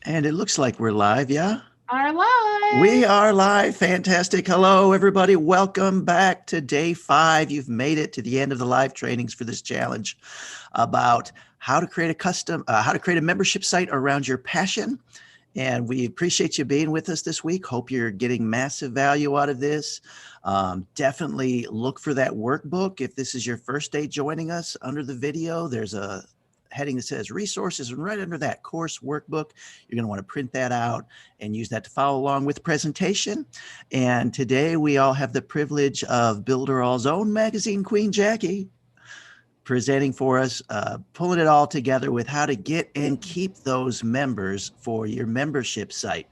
And it looks like we're live, yeah? Are live. We are live. Fantastic. Hello, everybody. Welcome back to day 5. You've made it to the end of the live trainings for this challenge about how to create a membership site around your passion. And we appreciate you being with us this week. Hope you're getting massive value out of this. Definitely look for that workbook. If this is your first day joining us, under the video, there's a heading that says resources, and right under that, course workbook. You're going to want to print that out and use that to follow along with the presentation. And today we all have the privilege of Builder All's own magazine queen, Jackie, presenting for us, pulling it all together with how to get and keep those members for your membership site.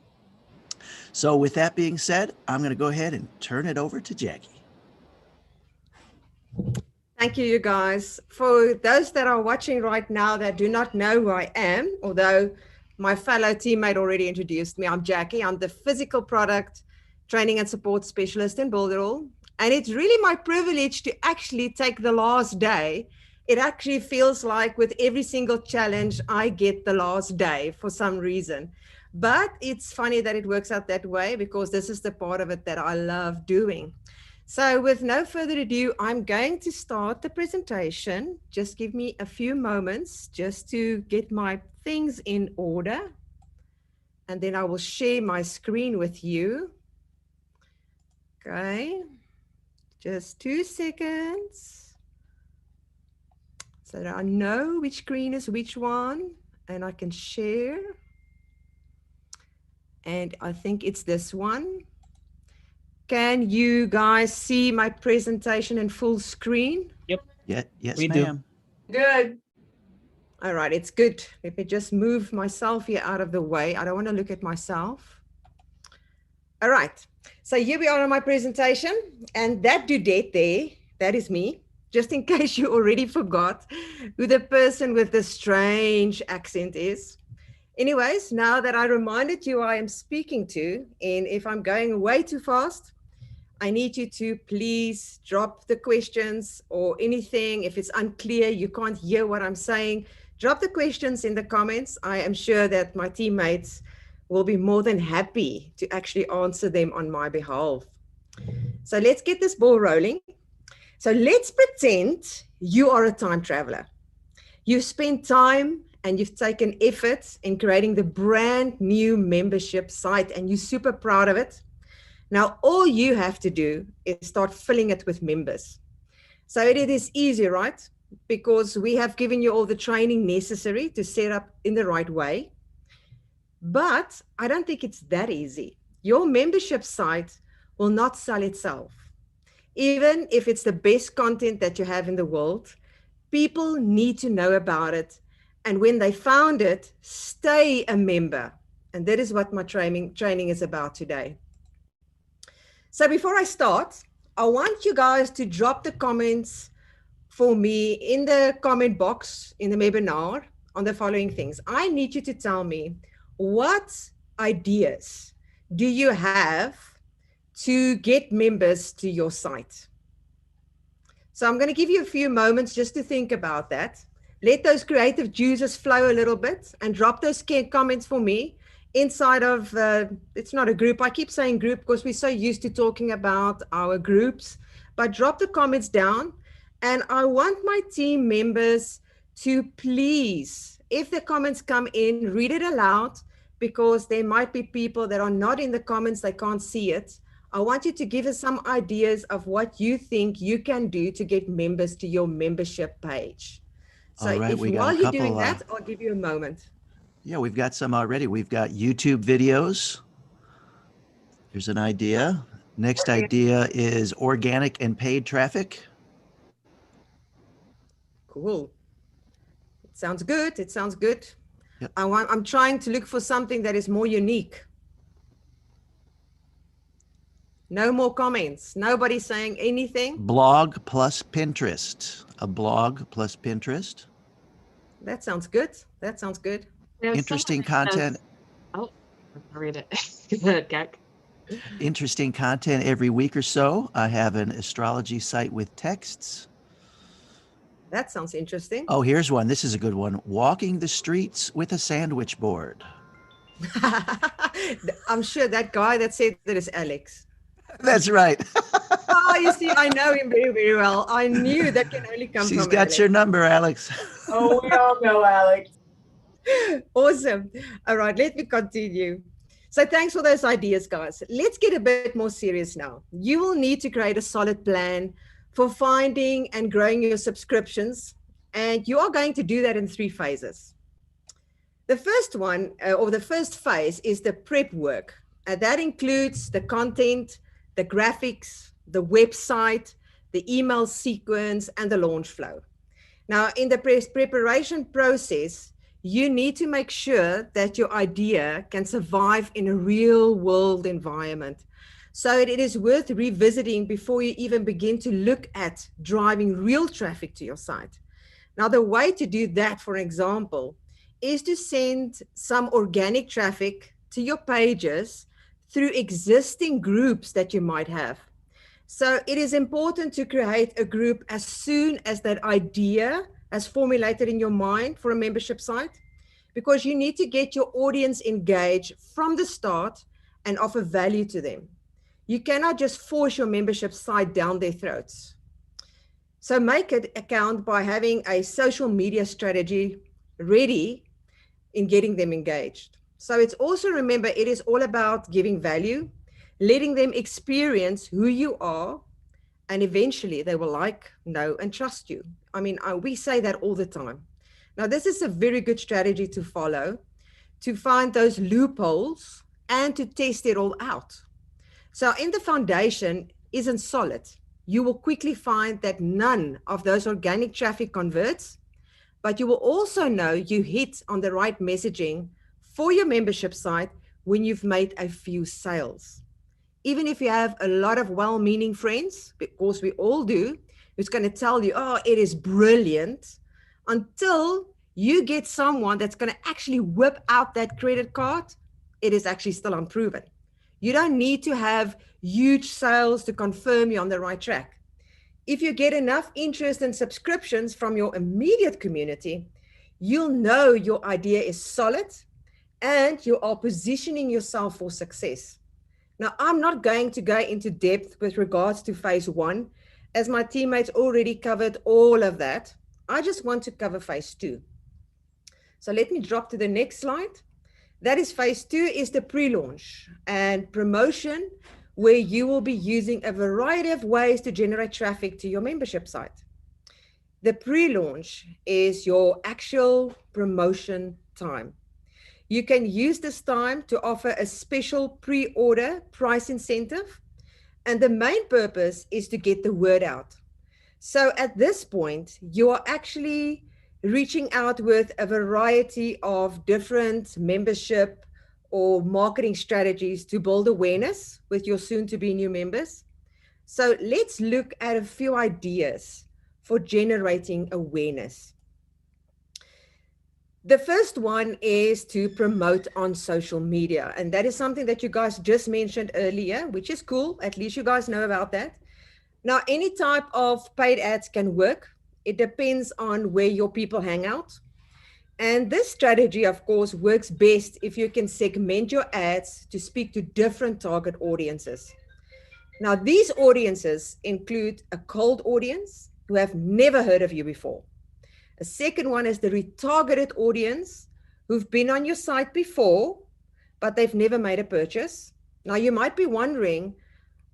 So with that being said, I'm going to go ahead and turn it over to Jackie. Thank you, you guys. For those that are watching right now that do not know who I am, although my fellow teammate already introduced me, I'm Jackie. I'm the physical product training and support specialist in Builderall. And it's really my privilege to actually take the last day. It actually feels like with every single challenge, I get the last day for some reason. But it's funny that it works out that way because this is the part of it that I love doing. So with no further ado, I'm going to start the presentation. Just give me a few moments just to get my things in order. And then I will share my screen with you. Okay, just 2 seconds. So that I know which screen is which one and I can share. And I think it's this one. Can you guys see my presentation in full screen? Yep. Yeah, yes, We ma'am. do. Good. All right, it's good. Let me just move myself here out of the way. I don't want to look at myself. All right, so here we are on my presentation, and that dudette there, that is me. Just in case you already forgot who the person with the strange accent is. Anyways, now that I reminded you I am speaking to, and if I'm going way too fast, I need you to please drop the questions or anything. If it's unclear, you can't hear what I'm saying, drop the questions in the comments. I am sure that my teammates will be more than happy to actually answer them on my behalf. So let's get this ball rolling. So let's pretend you are a time traveler. You've spent time and you've taken effort in creating the brand new membership site and you're super proud of it. Now, all you have to do is start filling it with members. So it is easy, right? Because we have given you all the training necessary to set up in the right way. But I don't think it's that easy. Your membership site will not sell itself. Even if it's the best content that you have in the world, people need to know about it. And when they found it, stay a member. And that is what my training is about today. So before I start, I want you guys to drop the comments for me in the comment box in the webinar on the following things. I need you to tell me what ideas do you have to get members to your site. So I'm going to give you a few moments just to think about that. Let those creative juices flow a little bit and drop those comments for me inside of, it's not a group. I keep saying group because we're so used to talking about our groups, but drop the comments down. And I want my team members to please, if the comments come in, read it aloud because there might be people that are not in the comments, they can't see it. I want you to give us some ideas of what you think you can do to get members to your membership page. So All right, we got while a you're couple. doing that, I'll give you a moment. Yeah, we've got some already. We've got YouTube videos. Here's an idea. Next idea is organic and paid traffic. Cool. It sounds good. It sounds good. Yep. I'm trying to look for something that is more unique. No more comments. Nobody saying anything. Blog plus Pinterest. A blog plus Pinterest. That sounds good. That sounds good. Interesting content. Oh, I'll read it. Gag. Interesting content every week or so. I have an astrology site with texts. That sounds interesting. Oh, here's one. This is a good one. Walking the streets with a sandwich board. I'm sure that guy that said that is Alex. That's right. Oh, you see, I know him very, very well. I knew that can only come She's from got Alex. your number, Alex. Oh, we all know Alex. Awesome. All right, let me continue. So thanks for those ideas, guys. Let's get a bit more serious now. You will need to create a solid plan for finding and growing your subscriptions. And you are going to do that in 3 phases. The first one, or the first phase, is the prep work. That includes the content, the graphics, the website, the email sequence, and the launch flow. Now, in the preparation process, you need to make sure that your idea can survive in a real world environment. So it is worth revisiting before you even begin to look at driving real traffic to your site. Now, the way to do that, for example, is to send some organic traffic to your pages through existing groups that you might have. So it is important to create a group as soon as that idea has formulated in your mind for a membership site, because you need to get your audience engaged from the start and offer value to them. You cannot just force your membership site down their throats. So make it account by having a social media strategy ready in getting them engaged. So it's also, remember, it is all about giving value, letting them experience who you are, and eventually they will like, know, and trust you. I mean, we say that all the time. Now, this is a very good strategy to follow, to find those loopholes and to test it all out. So if the foundation isn't solid, you will quickly find that none of those organic traffic converts, but you will also know you hit on the right messaging for your membership site when you've made a few sales. Even if you have a lot of well-meaning friends, because we all do, who's going to tell you, oh, it is brilliant, until you get someone that's going to actually whip out that credit card, it is actually still unproven. You don't need to have huge sales to confirm you're on the right track. If you get enough interest and subscriptions from your immediate community, you'll know your idea is solid and you are positioning yourself for success. Now, I'm not going to go into depth with regards to phase 1, as my teammates already covered all of that. I just want to cover phase 2. So let me drop to the next slide. That is phase 2, is the pre-launch and promotion, where you will be using a variety of ways to generate traffic to your membership site. The pre-launch is your actual promotion time. You can use this time to offer a special pre-order price incentive, and the main purpose is to get the word out. So at this point, you are actually reaching out with a variety of different membership or marketing strategies to build awareness with your soon-to-be new members. So let's look at a few ideas for generating awareness. The first one is to promote on social media. And that is something that you guys just mentioned earlier, which is cool. At least you guys know about that. Now, any type of paid ads can work. It depends on where your people hang out. And this strategy, of course, works best if you can segment your ads to speak to different target audiences. Now, these audiences include a cold audience who have never heard of you before. A second one is the retargeted audience who've been on your site before, but they've never made a purchase. Now, you might be wondering,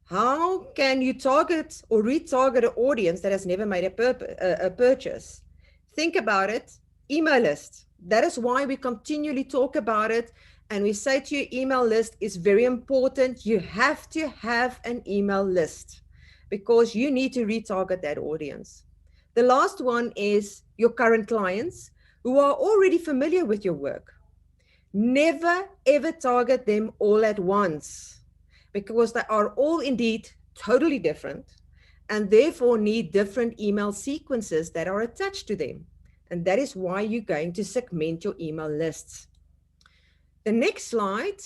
how can you target or retarget an audience that has never made a purchase? Think about it. Email list. That is why we continually talk about it. And we say to your email list is very important. You have to have an email list because you need to retarget that audience. The last one is your current clients who are already familiar with your work. Never, ever target them all at once because they are all indeed totally different and therefore need different email sequences that are attached to them. And that is why you're going to segment your email lists. The next slide.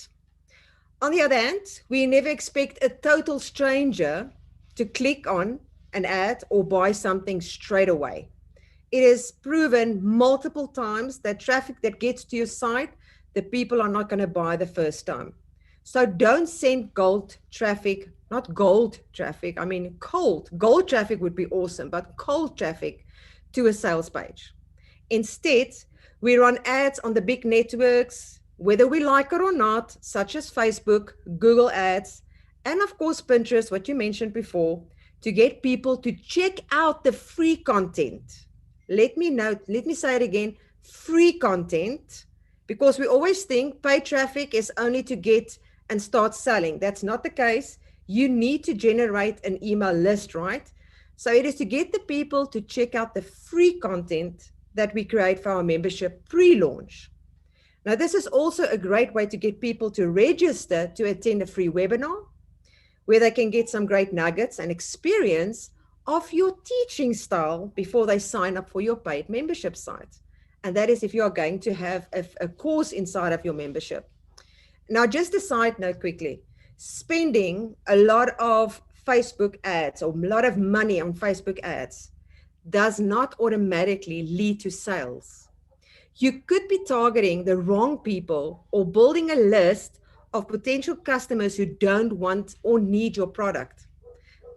On the other hand, we never expect a total stranger to click on an ad or buy something straight away. It is proven multiple times that traffic that gets to your site the people are not going to buy the first time. So don't send cold traffic, not gold traffic. I mean, gold traffic would be awesome, but cold traffic to a sales page. Instead, we run ads on the big networks, whether we like it or not, such as Facebook, Google Ads, and of course, Pinterest, what you mentioned before, to get people to check out the free content. Let me say it again, free content, because we always think paid traffic is only to get and start selling. That's not the case. You need to generate an email list, right? So it is to get the people to check out the free content that we create for our membership pre-launch. Now, this is also a great way to get people to register to attend a free webinar where they can get some great nuggets and experience of your teaching style before they sign up for your paid membership site. And that is if you are going to have a course inside of your membership. Now, just a side note quickly, spending a lot of Facebook ads or a lot of money on Facebook ads does not automatically lead to sales. You could be targeting the wrong people or building a list of potential customers who don't want or need your product.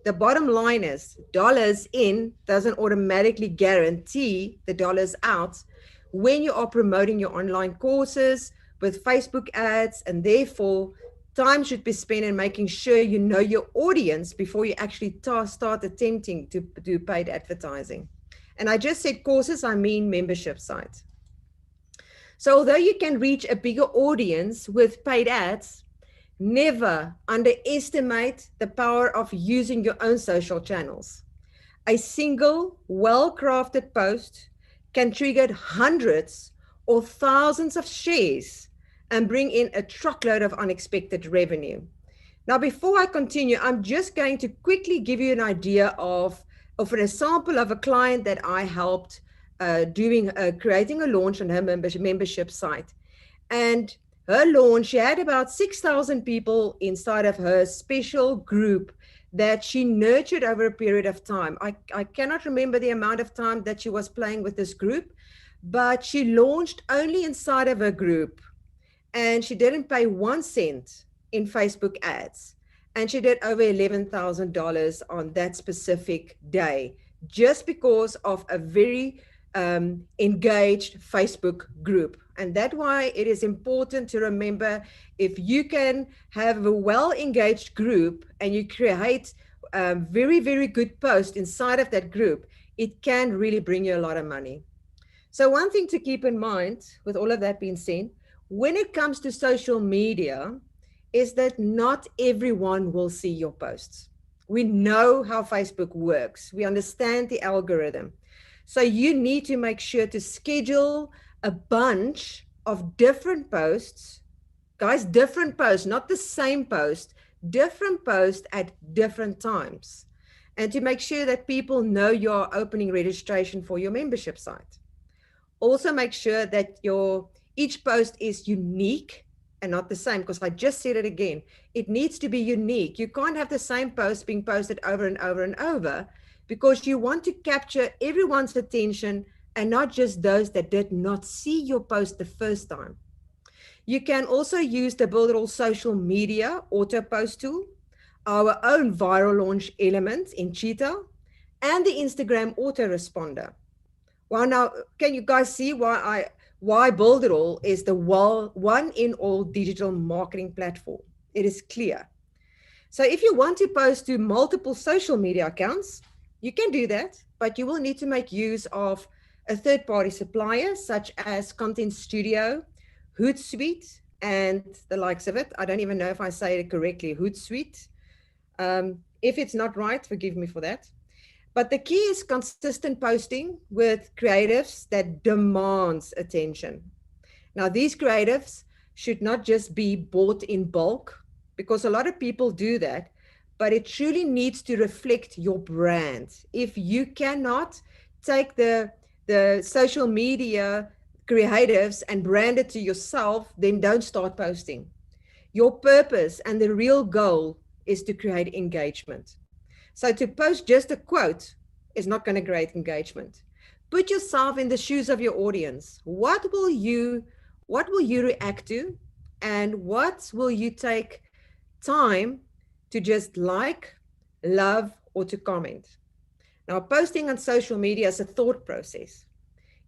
The bottom line is dollars in doesn't automatically guarantee the dollars out when you are promoting your online courses with Facebook ads, and therefore time should be spent in making sure you know your audience before you actually start attempting to do paid advertising. And I just said courses, I mean membership sites. So although you can reach a bigger audience with paid ads, never underestimate the power of using your own social channels. A single well-crafted post can trigger hundreds or thousands of shares and bring in a truckload of unexpected revenue. Now, before I continue, I'm just going to quickly give you an idea of an example of a client that I helped creating a launch on her membership site. And her launch, she had about 6,000 people inside of her special group that she nurtured over a period of time. I cannot remember the amount of time that she was playing with this group, but she launched only inside of her group. And she didn't pay 1 cent in Facebook ads. And she did over $11,000 on that specific day, just because of a very engaged Facebook group. And that's why it is important to remember, if you can have a well-engaged group and you create very, very good posts inside of that group, it can really bring you a lot of money. So one thing to keep in mind with all of that being said, when it comes to social media, is that not everyone will see your posts. We know how Facebook works. We understand the algorithm. So you need to make sure to schedule a bunch of different posts. Guys, different posts, not the same post, different posts at different times. And to make sure that people know you're opening registration for your membership site. Also make sure that each post is unique and not the same, because I just said it again, it needs to be unique. You can't have the same post being posted over and over and over, because you want to capture everyone's attention and not just those that did not see your post the first time. You can also use the Build It All social media auto post tool, our own viral launch element in Cheetah, and the Instagram autoresponder. Well, now, can you guys see why Build It All is the one in all digital marketing platform? It is clear. So if you want to post to multiple social media accounts, you can do that, but you will need to make use of a third-party supplier such as Content Studio, Hootsuite, and the likes of it. I don't even know if I say it correctly, Hootsuite. If it's not right, forgive me for that. But the key is consistent posting with creatives that demands attention. Now, these creatives should not just be bought in bulk, because a lot of people do that, but it truly needs to reflect your brand. If you cannot take the social media creatives and brand it to yourself, then don't start posting. Your purpose and the real goal is to create engagement. So to post just a quote is not going to create engagement. Put yourself in the shoes of your audience. What will you What will you react to? And what will you take time to just like, love, or to comment? Now, posting on social media is a thought process,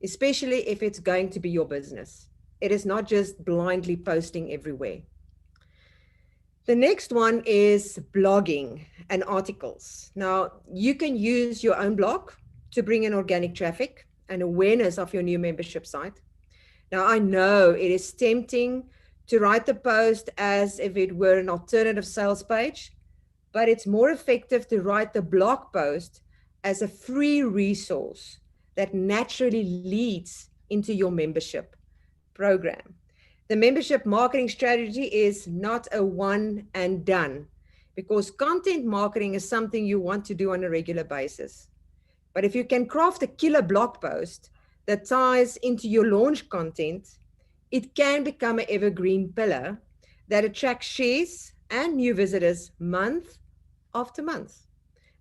especially if it's going to be your business. It is not just blindly posting everywhere. The next one is blogging and articles. Now, you can use your own blog to bring in organic traffic and awareness of your new membership site. Now, I know it is tempting to write the post as if it were an alternative sales page, but it's more effective to write the blog post as a free resource that naturally leads into your membership program. The membership marketing strategy is not a one and done, because content marketing is something you want to do on a regular basis. But if you can craft a killer blog post that ties into your launch content, it can become an evergreen pillar that attracts shares and new visitors month after month.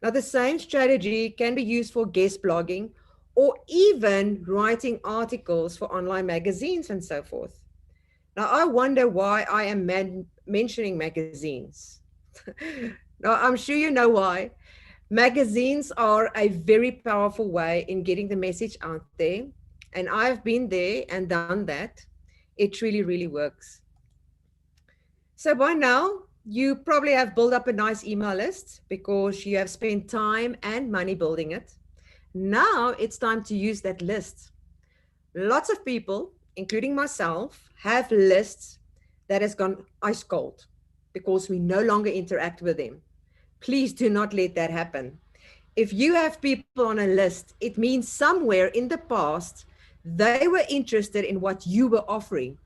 Now, the same strategy can be used for guest blogging or even writing articles for online magazines and so forth. Now, I wonder why I am mentioning magazines. Now, I'm sure you know why. Magazines are a very powerful way in getting the message out there. And I've been there and done that. It really, really works. So by now, you probably have built up a nice email list because you have spent time and money building it. Now it's time to use that list. Lots of people, including myself, have lists that has gone ice cold because we no longer interact with them. Please do not let that happen. If you have people on a list, it means somewhere in the past they were interested in what you were offering,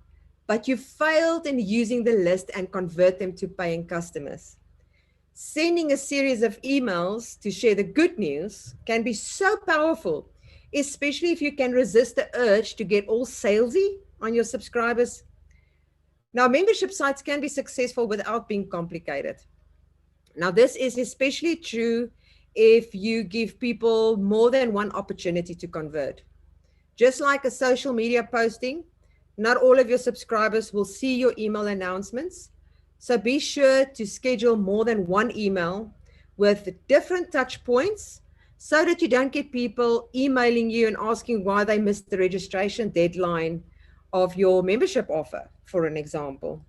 but you failed in using the list and convert them to paying customers. Sending a series of emails to share the good news can be so powerful, especially if you can resist the urge to get all salesy on your subscribers. Now, membership sites can be successful without being complicated. Now, this is especially true if you give people more than one opportunity to convert. Just like a social media posting, not all of your subscribers will see your email announcements. So be sure to schedule more than one email with different touch points so that you don't get people emailing you and asking why they missed the registration deadline of your membership offer, for an example.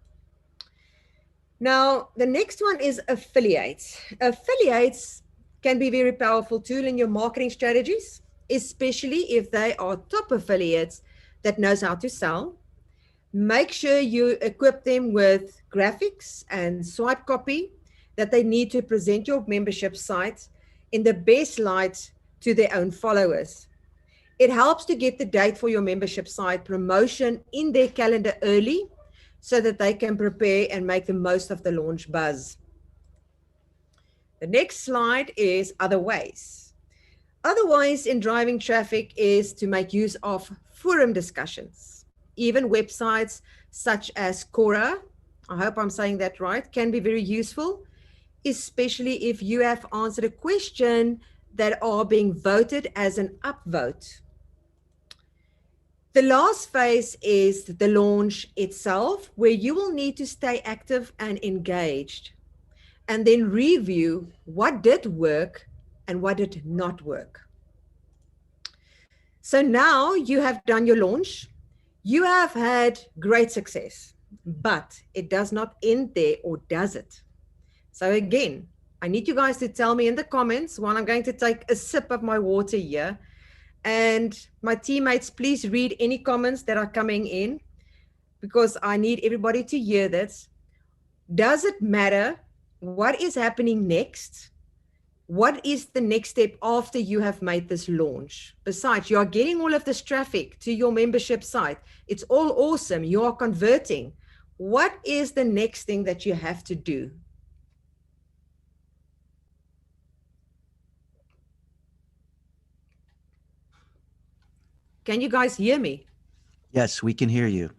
Now, the next one is affiliates. Affiliates can be a very powerful tool in your marketing strategies, especially if they are top affiliates that knows how to sell. Make sure you equip them with graphics and swipe copy that they need to present your membership site in the best light to their own followers. It helps to get the date for your membership site promotion in their calendar early so that they can prepare and make the most of the launch buzz. The next slide is other ways. Other ways in driving traffic is to make use of forum discussions. Even websites such as Quora, I hope I'm saying that right, can be very useful, especially if you have answered a question that are being voted as an upvote. The last phase is the launch itself, where you will need to stay active and engaged, and then review what did work and what did not work. So now you have done your launch. You have had great success, but it does not end there, or does it? So again, I need you guys to tell me in the comments while I'm going to take a sip of my water here. And my teammates, please read any comments that are coming in, because I need everybody to hear this. Does it matter what is happening next? What is the next step after you have made this launch? Besides, you are getting all of this traffic to your membership site. It's all awesome. You are converting. What is the next thing that you have to do? Can you guys hear me? Yes, we can hear you.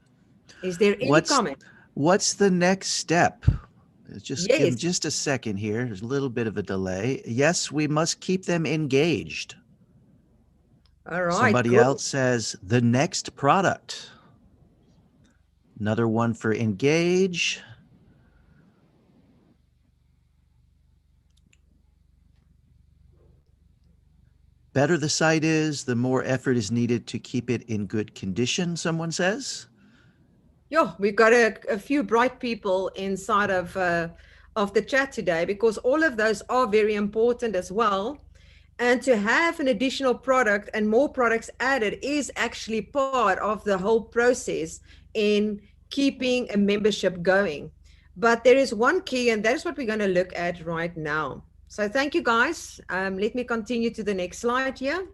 Is there any comment? What's the next step? Just Yes. give just a second here. There's a little bit of a delay. Yes, we must keep them engaged. All right. Somebody cool. else says the next product. Another one for engage. Better the site is, the more effort is needed to keep it in good condition, someone says. Yeah, we've got a few bright people inside of the chat today, because all of those are very important as well. And to have an additional product and more products added is actually part of the whole process in keeping a membership going. But there is one key, and that is what we're going to look at right now. So thank you, guys. Let me continue to the next slide here.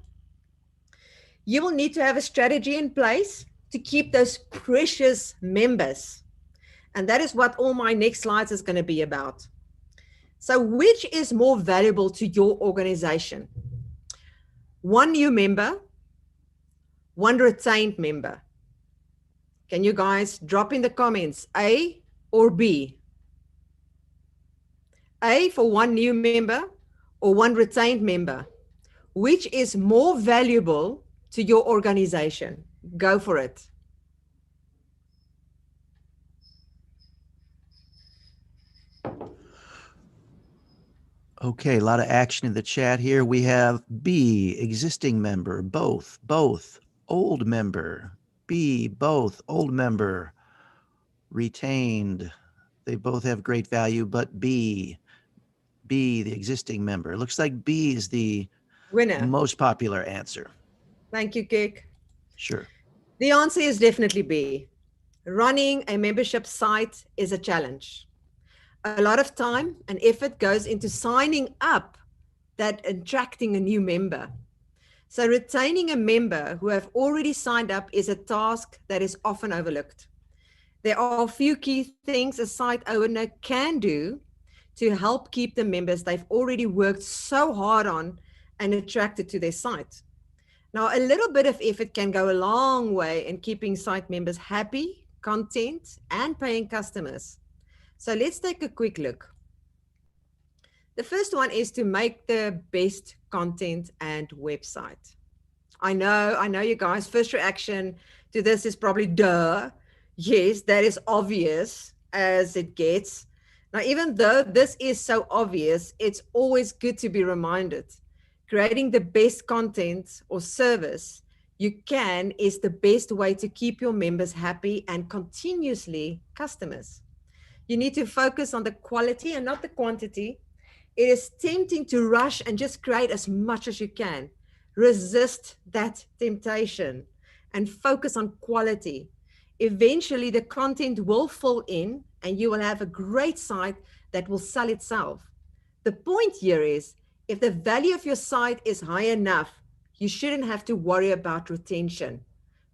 You will need to have a strategy in place to keep those precious members. And that is what all my next slides is going to be about. So which is more valuable to your organization? One new member, one retained member. Can you guys drop in the comments, A or B? A for one new member or one retained member? Which is more valuable to your organization? Go for it. Okay, a lot of action in the chat here. We have B, existing member, both, old member, B, both, old member, retained. They both have great value, but B, the existing member. It looks like B is the Winner. most popular answer. Thank you, Kik. Sure. The answer is definitely B. Running a membership site is a challenge. A lot of time and effort goes into signing up that attracting a new member. So retaining a member who have already signed up is a task that is often overlooked. There are a few key things a site owner can do to help keep the members they've already worked so hard on and attracted to their site. Now, a little bit of effort can go a long way in keeping site members happy, content, and paying customers. So let's take a quick look. The first one is to make the best content and website. I know you guys, first reaction to this is probably duh. Yes, that is obvious as it gets. Now, even though this is so obvious, it's always good to be reminded. Creating the best content or service you can is the best way to keep your members happy and continuously customers. You need to focus on the quality and not the quantity. It is tempting to rush and just create as much as you can. Resist that temptation and focus on quality. Eventually, the content will fall in and you will have a great site that will sell itself. The point here is, if the value of your site is high enough, you shouldn't have to worry about retention.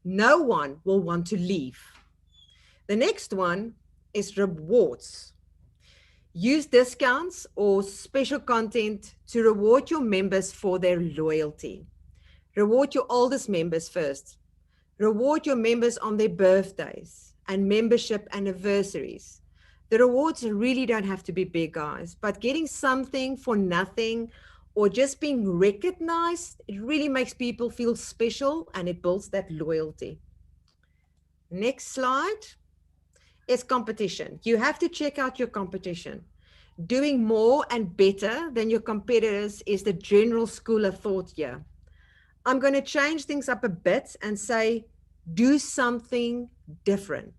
No one will want to leave. The next one is rewards. Use discounts or special content to reward your members for their loyalty. Reward your oldest members first. Reward your members on their birthdays and membership anniversaries. The rewards really don't have to be big, guys, but getting something for nothing or just being recognized, it really makes people feel special and it builds that loyalty. Next slide is competition. You have to check out your competition. Doing more and better than your competitors is the general school of thought here. I'm going to change things up a bit and say, do something different.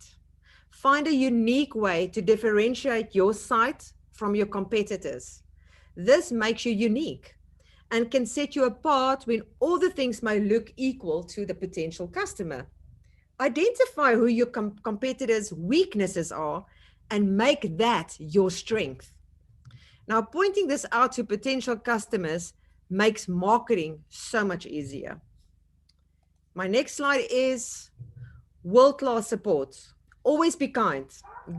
Find a unique way to differentiate your site from your competitors. This makes you unique and can set you apart when all the things may look equal to the potential customer. Identify who your competitors' weaknesses are and make that your strength. Now, pointing this out to potential customers makes marketing so much easier. My next slide is world-class support. Always be kind.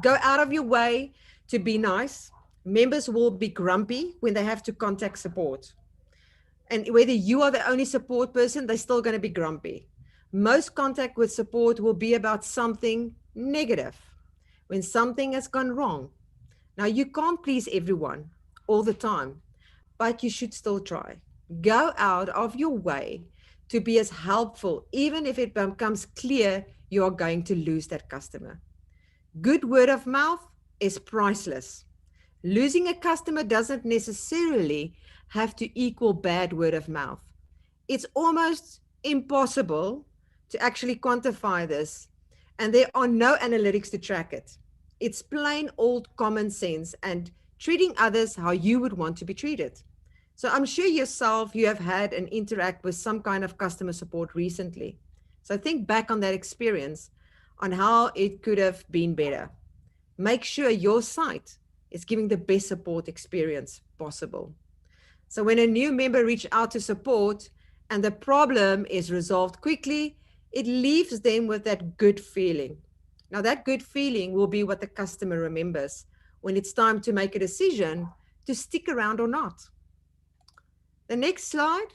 Go out of your way to be nice. Members will be grumpy when they have to contact support. And whether you are the only support person, they're still going to be grumpy. Most contact with support will be about something negative, when something has gone wrong. Now, you can't please everyone all the time, but you should still try. Go out of your way to be as helpful, even if it becomes clear you are going to lose that customer. Good word of mouth is priceless. Losing a customer doesn't necessarily have to equal bad word of mouth. It's almost impossible to actually quantify this, and there are no analytics to track it. It's plain old common sense and treating others how you would want to be treated. So I'm sure yourself, you have had and interact with some kind of customer support recently. So think back on that experience on how it could have been better. Make sure your site is giving the best support experience possible. So when a new member reaches out to support and the problem is resolved quickly, it leaves them with that good feeling. Now that good feeling will be what the customer remembers when it's time to make a decision to stick around or not. The next slide,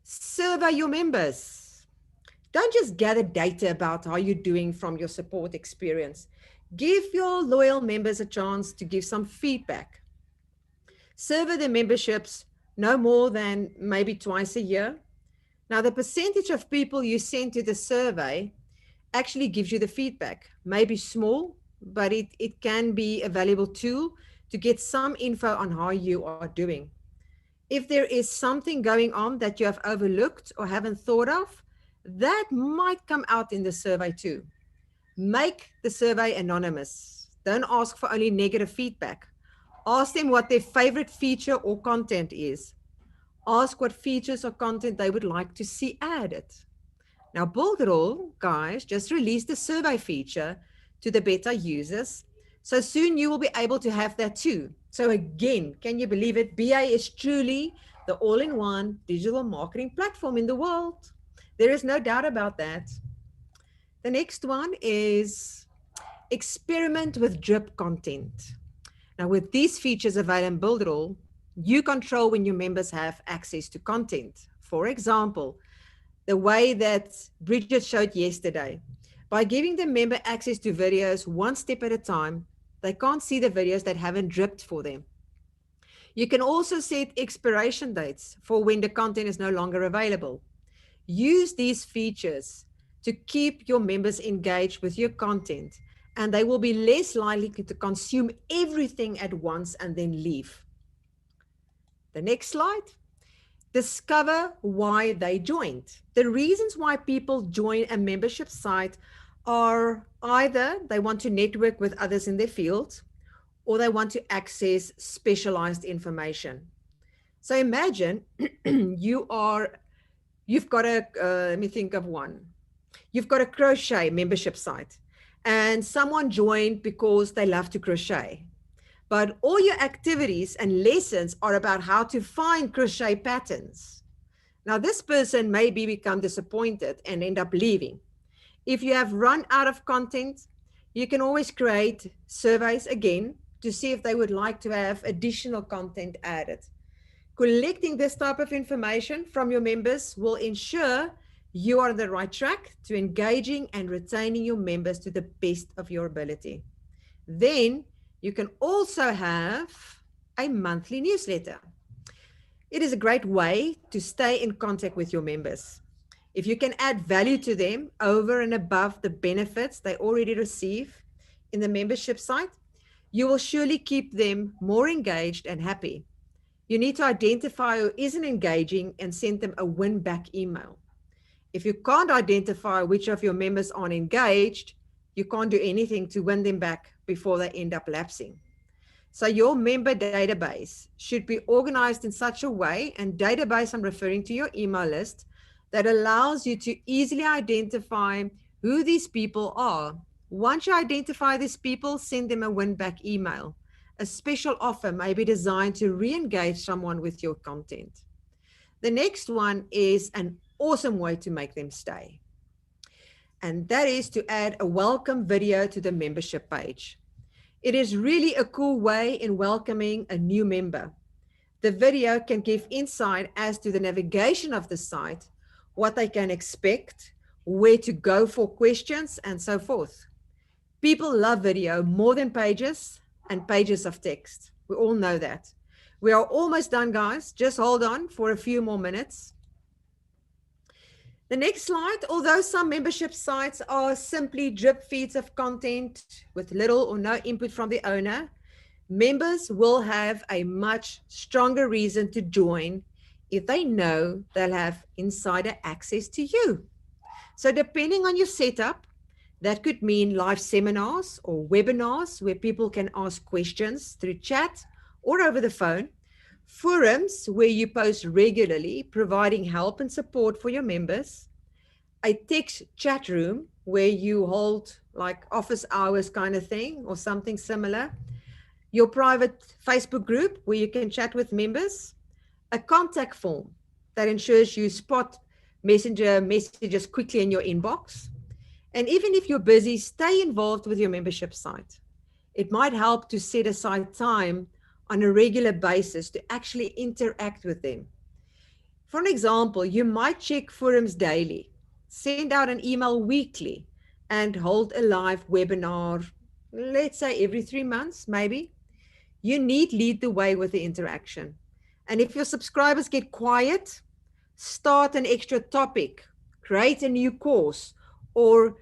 survey your members. Don't just gather data about how you're doing from your support experience. Give your loyal members a chance to give some feedback. Survey the memberships no more than maybe twice a year. Now, the percentage of people you send to the survey actually gives you the feedback. Maybe small, but it can be a valuable tool to get some info on how you are doing. If there is something going on that you have overlooked or haven't thought of, that might come out in the survey too. Make the survey anonymous. Don't ask for only negative feedback. Ask them what their favorite feature or content is. Ask what features or content they would like to see added. Now, Builderall, guys, just released the survey feature to the beta users. So soon you will be able to have that too. So again, can you believe it? BA is truly the all-in-one digital marketing platform in the world. There is no doubt about that. The next one is experiment with drip content. Now, with these features available in Builderall, you control when your members have access to content. For example, the way that Bridget showed yesterday. By giving the member access to videos one step at a time, they can't see the videos that haven't dripped for them. You can also set expiration dates for when the content is no longer available. Use these features to keep your members engaged with your content, and they will be less likely to consume everything at once and then leave. The next slide. Discover why they joined. The reasons why people join a membership site are either they want to network with others in their field or they want to access specialized information. So imagine you've got a, let me think of one. You've got a crochet membership site and someone joined because they love to crochet. But all your activities and lessons are about how to find crochet patterns. Now, this person may become disappointed and end up leaving. If you have run out of content, you can always create surveys again to see if they would like to have additional content added. Collecting this type of information from your members will ensure you are on the right track to engaging and retaining your members to the best of your ability. Then you can also have a monthly newsletter. It is a great way to stay in contact with your members. If you can add value to them over and above the benefits they already receive in the membership site, you will surely keep them more engaged and happy. You need to identify who isn't engaging and send them a win-back email. If you can't identify which of your members aren't engaged, you can't do anything to win them back before they end up lapsing. So your member database should be organized in such a way, and database I'm referring to your email list, that allows you to easily identify who these people are. Once you identify these people, send them a win-back email. A special offer may be designed to re-engage someone with your content. The next one is an awesome way to make them stay. And that is to add a welcome video to the membership page. It is really a cool way in welcoming a new member. The video can give insight as to the navigation of the site, what they can expect, where to go for questions, and so forth. People love video more than pages and pages of text. We all know that. We are almost done, guys. Just hold on for a few more minutes. The next slide, although some membership sites are simply drip feeds of content with little or no input from the owner, members will have a much stronger reason to join if they know they'll have insider access to you. So depending on your setup, that could mean live seminars or webinars where people can ask questions through chat or over the phone, forums where you post regularly, providing help and support for your members, a text chat room where you hold like office hours kind of thing or something similar, your private Facebook group where you can chat with members, a contact form that ensures you spot messenger messages quickly in your inbox. And even if you're busy, stay involved with your membership site. It might help to set aside time on a regular basis to actually interact with them. For an example, you might check forums daily, send out an email weekly, and hold a live webinar, let's say every 3 months, maybe. You need lead the way with the interaction. And if your subscribers get quiet, start an extra topic, create a new course, or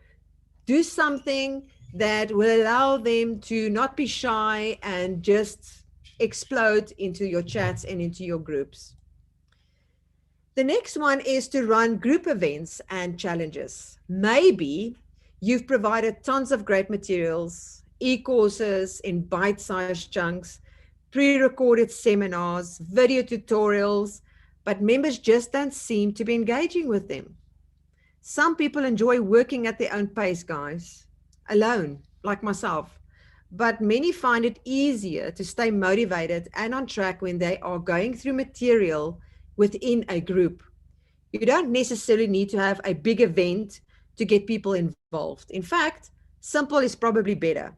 do something that will allow them to not be shy and just explode into your chats and into your groups. The next one is to run group events and challenges. Maybe you've provided tons of great materials, e-courses in bite-sized chunks, pre-recorded seminars, video tutorials, but members just don't seem to be engaging with them. Some people enjoy working at their own pace, guys, alone, like myself, but many find it easier to stay motivated and on track when they are going through material within a group. You don't necessarily need to have a big event to get people involved. In fact, simple is probably better.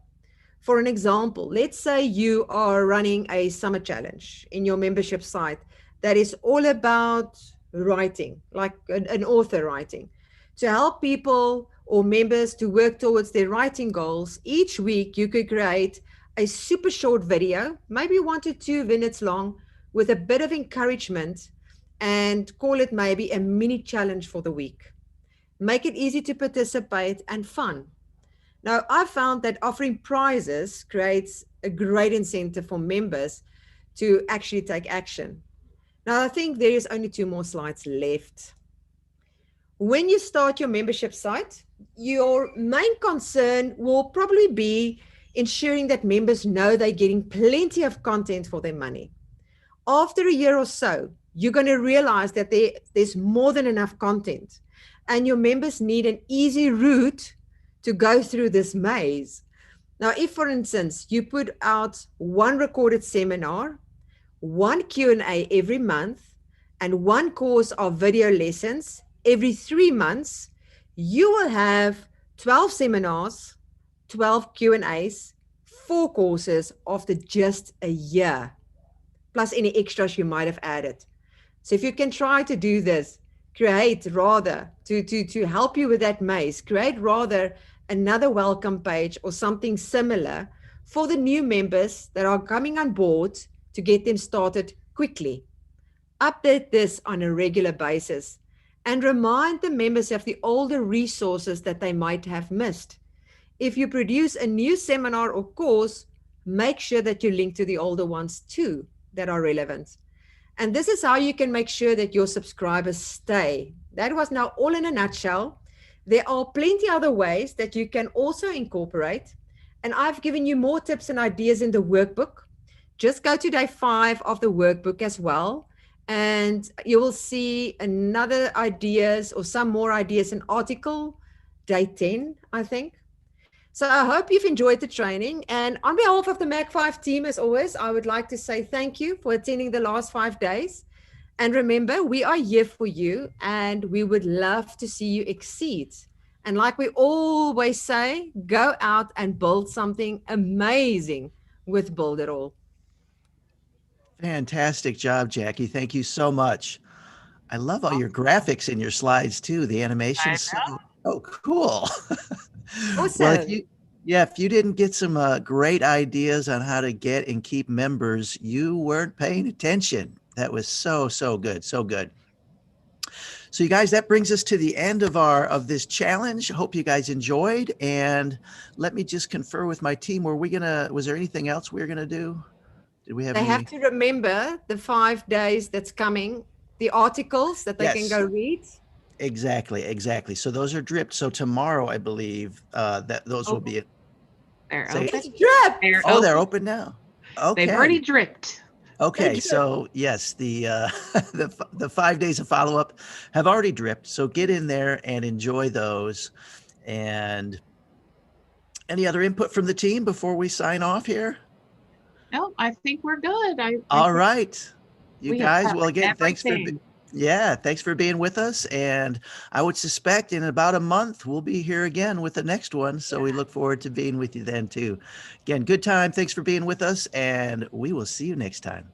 For an example, let's say you are running a summer challenge in your membership site that is all about writing, like an author writing. To help people or members to work towards their writing goals, each week you could create a super short video, maybe 1 to 2 minutes long, with a bit of encouragement and call it maybe a mini challenge for the week. Make it easy to participate and fun. Now, I've found that offering prizes creates a great incentive for members to actually take action. Now, I think there is only 2 more slides left. When you start your membership site, your main concern will probably be ensuring that members know they're getting plenty of content for their money. After a year or so, you're going to realize that there's more than enough content, and your members need an easy route to go through this maze. Now, if, for instance, you put out 1 recorded seminar, 1 Q&A every month, and 1 course of video lessons every 3 months, you will have 12 seminars, 12 Q&As, 4 courses after just a year, plus any extras you might have added. So if you can try to do this, create rather, to help you with that maze, create rather another welcome page or something similar for the new members that are coming on board to get them started quickly. Update this on a regular basis and remind the members of the older resources that they might have missed. If you produce a new seminar or course, make sure that you link to the older ones too that are relevant. And this is how you can make sure that your subscribers stay. That was now all in a nutshell. There are plenty other ways that you can also incorporate. And I've given you more tips and ideas in the workbook. Just go to day 5 of the workbook as well. And you will see another ideas or some more ideas in article day 10, I think. So I hope you've enjoyed the training. And on behalf of the Mag 5 team, as always, I would like to say thank you for attending the last 5 days. And remember, we are here for you and we would love to see you exceed. And like we always say, go out and build something amazing with Build It All. Fantastic job, Jackie. Thank you so much. I love all your graphics in your slides too. The animations. So cool. Awesome. Well, if you didn't get some great ideas on how to get and keep members, you weren't paying attention. That was so good. So good. So you guys, that brings us to the end of this challenge. Hope you guys enjoyed. And let me just confer with my team. Was there anything else we were gonna do? Did we have They any? have to remember the 5 days that's coming, the articles that they can Yes. go read. Exactly. So those are dripped. So tomorrow, I believe that those will be. They're Say- open. It's drip. They're open now. Okay. They've already dripped. Okay, Good. so yes, the the 5 days of follow-up have already dripped. So get in there and enjoy those. And any other input from the team before we sign off here? No, I think we're good. I All think right, you we have guys. Well, covered again, everything. thanks for being with us. And I would suspect in about a month we'll be here again with the next one. So we look forward to being with you then too. Again, good time. Thanks for being with us, and we will see you next time.